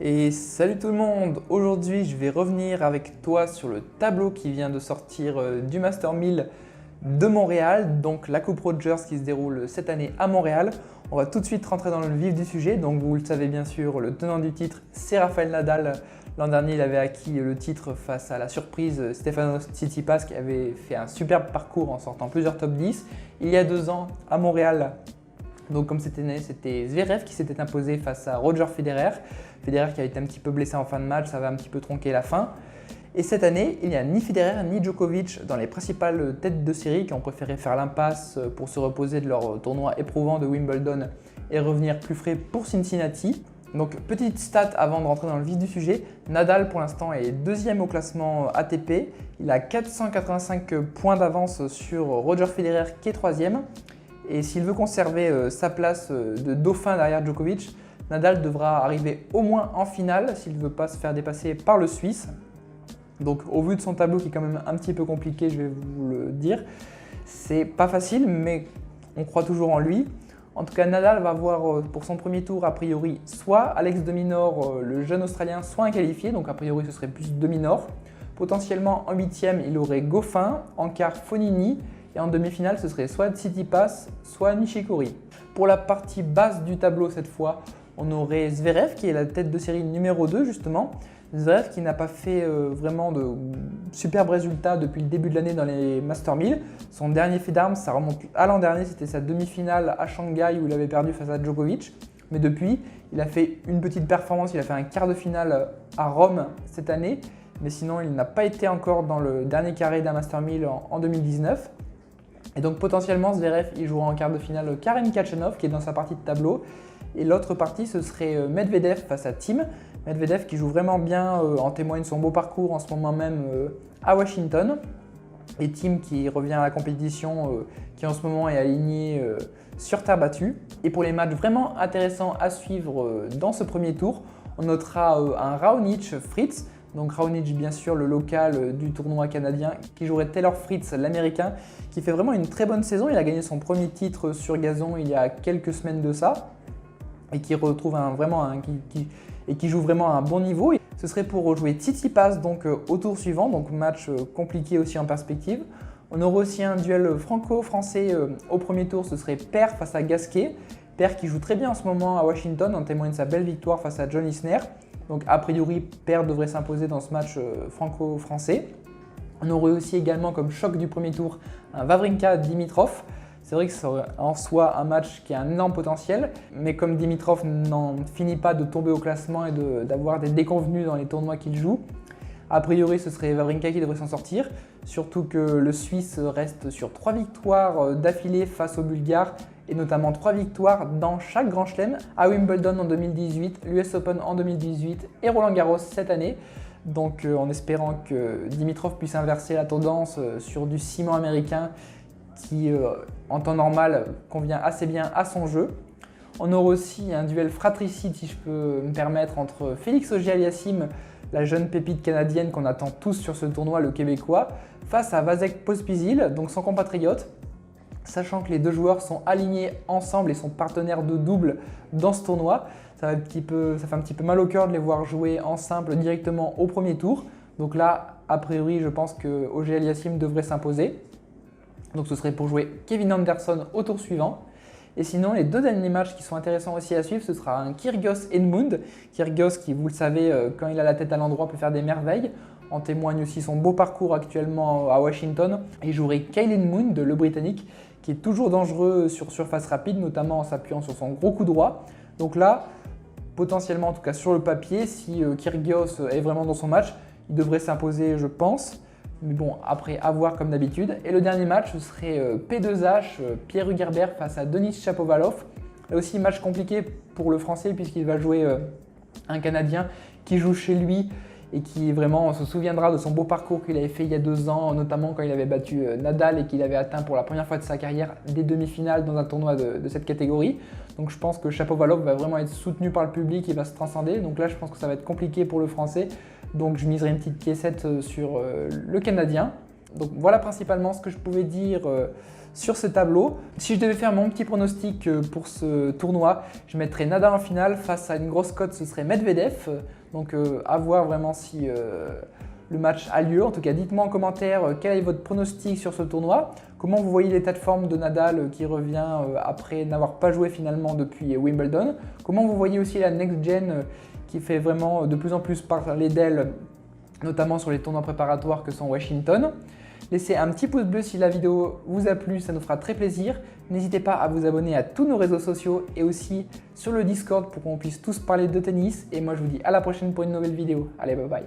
Et salut tout le monde! Aujourd'hui, je vais revenir avec toi sur le tableau qui vient de sortir du Master 1000 de Montréal, donc la Coupe Rogers qui se déroule cette année à Montréal. On va tout de suite rentrer dans le vif du sujet. Donc vous le savez bien sûr, le tenant du titre, c'est Rafael Nadal. L'an dernier, il avait acquis le titre face à la surprise Stefanos Tsitsipas qui avait fait un superbe parcours en sortant plusieurs top 10. Il y a 2 ans, à Montréal, donc comme c'était Zverev qui s'était imposé face à Roger Federer. Federer qui a été un petit peu blessé en fin de match, ça va un petit peu tronquer la fin. Et cette année, il n'y a ni Federer ni Djokovic dans les principales têtes de série qui ont préféré faire l'impasse pour se reposer de leur tournoi éprouvant de Wimbledon et revenir plus frais pour Cincinnati. Donc petite stat avant de rentrer dans le vif du sujet, Nadal pour l'instant est 2e au classement ATP. Il a 485 points d'avance sur Roger Federer qui est 3e. Et s'il veut conserver sa place de dauphin derrière Djokovic, Nadal devra arriver au moins en finale s'il ne veut pas se faire dépasser par le Suisse. Donc au vu de son tableau qui est quand même un petit peu compliqué, je vais vous le dire, c'est pas facile mais on croit toujours en lui. En tout cas, Nadal va avoir pour son premier tour a priori soit Alex de Minaur, le jeune Australien, soit un qualifié, donc a priori ce serait plus de Minaur. Potentiellement en 8e, il aurait Goffin, en quart Fognini. Et en demi-finale, ce serait soit Tsitsipas, soit Nishikori. Pour la partie basse du tableau cette fois, on aurait Zverev qui est la tête de série numéro 2 justement. Zverev qui n'a pas fait vraiment de superbes résultats depuis le début de l'année dans les Master 1000. Son dernier fait d'armes, ça remonte à l'an dernier, c'était sa demi-finale à Shanghai où il avait perdu face à Djokovic. Mais depuis, il a fait une petite performance, il a fait un quart de finale à Rome cette année. Mais sinon, il n'a pas été encore dans le dernier carré d'un Master 1000 en 2019. Et donc potentiellement Zverev il jouera en quart de finale Karen Khachanov qui est dans sa partie de tableau. Et l'autre partie ce serait Medvedev face à Thiem. Medvedev qui joue vraiment bien, en témoigne son beau parcours en ce moment même à Washington. Et Thiem qui revient à la compétition, qui en ce moment est aligné sur terre battue. Et pour les matchs vraiment intéressants à suivre dans ce premier tour, on notera un Raonic-Fritz. Donc Raonic bien sûr le local du tournoi canadien qui jouerait Taylor Fritz l'américain qui fait vraiment une très bonne saison. Il a gagné son premier titre sur gazon il y a quelques semaines de ça et qui retrouve qui joue vraiment à un bon niveau. Ce serait pour jouer Tsitsipas donc au tour suivant, donc match compliqué aussi en perspective. On aurait aussi un duel franco-français au premier tour, ce serait Per face à Gasquet. Per qui joue très bien en ce moment à Washington, en témoigne sa belle victoire face à John Isner. Donc a priori, Per devrait s'imposer dans ce match franco-français. On aurait aussi également comme choc du premier tour un Wawrinka-Dimitrov. C'est vrai que c'est en soi un match qui a un énorme potentiel, mais comme Dimitrov n'en finit pas de tomber au classement et d'avoir des déconvenues dans les tournois qu'il joue, a priori ce serait Wawrinka qui devrait s'en sortir. Surtout que le Suisse reste sur 3 victoires d'affilée face au Bulgare et notamment 3 victoires dans chaque Grand Chelem, à Wimbledon en 2018, l'US Open en 2018 et Roland Garros cette année. Donc en espérant que Dimitrov puisse inverser la tendance sur du ciment américain qui en temps normal convient assez bien à son jeu. On aura aussi un duel fratricide si je peux me permettre entre Félix Auger-Aliassime, la jeune pépite canadienne qu'on attend tous sur ce tournoi, le Québécois, face à Vasek Pospisil, donc son compatriote. Sachant que les deux joueurs sont alignés ensemble et sont partenaires de double dans ce tournoi, ça fait un petit peu mal au cœur de les voir jouer en simple directement au premier tour. Donc là, a priori, je pense que Auger-Aliassime devrait s'imposer. Donc ce serait pour jouer Kevin Anderson au tour suivant. Et sinon, les 2 derniers matchs qui sont intéressants aussi à suivre, ce sera un Kyrgios-Edmund. Kyrgios qui, vous le savez, quand il a la tête à l'endroit, peut faire des merveilles. En témoigne aussi son beau parcours actuellement à Washington. Il jouerait Kyle Edmund, le Britannique, qui est toujours dangereux sur surface rapide, notamment en s'appuyant sur son gros coup droit. Donc là, potentiellement, en tout cas sur le papier, si Kyrgios est vraiment dans son match, il devrait s'imposer, je pense. Mais bon, après, à voir comme d'habitude. Et le dernier match, ce serait P2H, Pierre Hugerbert face à Denis Shapovalov. Là aussi, match compliqué pour le Français puisqu'il va jouer un Canadien qui joue chez lui et qui vraiment se souviendra de son beau parcours qu'il avait fait il y a 2 ans, notamment quand il avait battu Nadal et qu'il avait atteint pour la première fois de sa carrière des demi-finales dans un tournoi de cette catégorie. Donc je pense que Shapovalov va vraiment être soutenu par le public et va se transcender. Donc là, je pense que ça va être compliqué pour le Français. Donc je miserai une petite piécette sur le Canadien. Donc voilà principalement ce que je pouvais dire sur ce tableau. Si je devais faire mon petit pronostic pour ce tournoi, je mettrais Nadal en finale. Face à une grosse cote, ce serait Medvedev. Donc à voir vraiment si le match a lieu. En tout cas, dites-moi en commentaire quel est votre pronostic sur ce tournoi. Comment vous voyez l'état de forme de Nadal qui revient après n'avoir pas joué finalement depuis Wimbledon. Comment vous voyez aussi la next gen qui fait vraiment de plus en plus parler d'elle, notamment sur les tournois préparatoires que sont Washington. Laissez un petit pouce bleu si la vidéo vous a plu, ça nous fera très plaisir. N'hésitez pas à vous abonner à tous nos réseaux sociaux et aussi sur le Discord pour qu'on puisse tous parler de tennis. Et moi je vous dis à la prochaine pour une nouvelle vidéo. Allez, bye bye.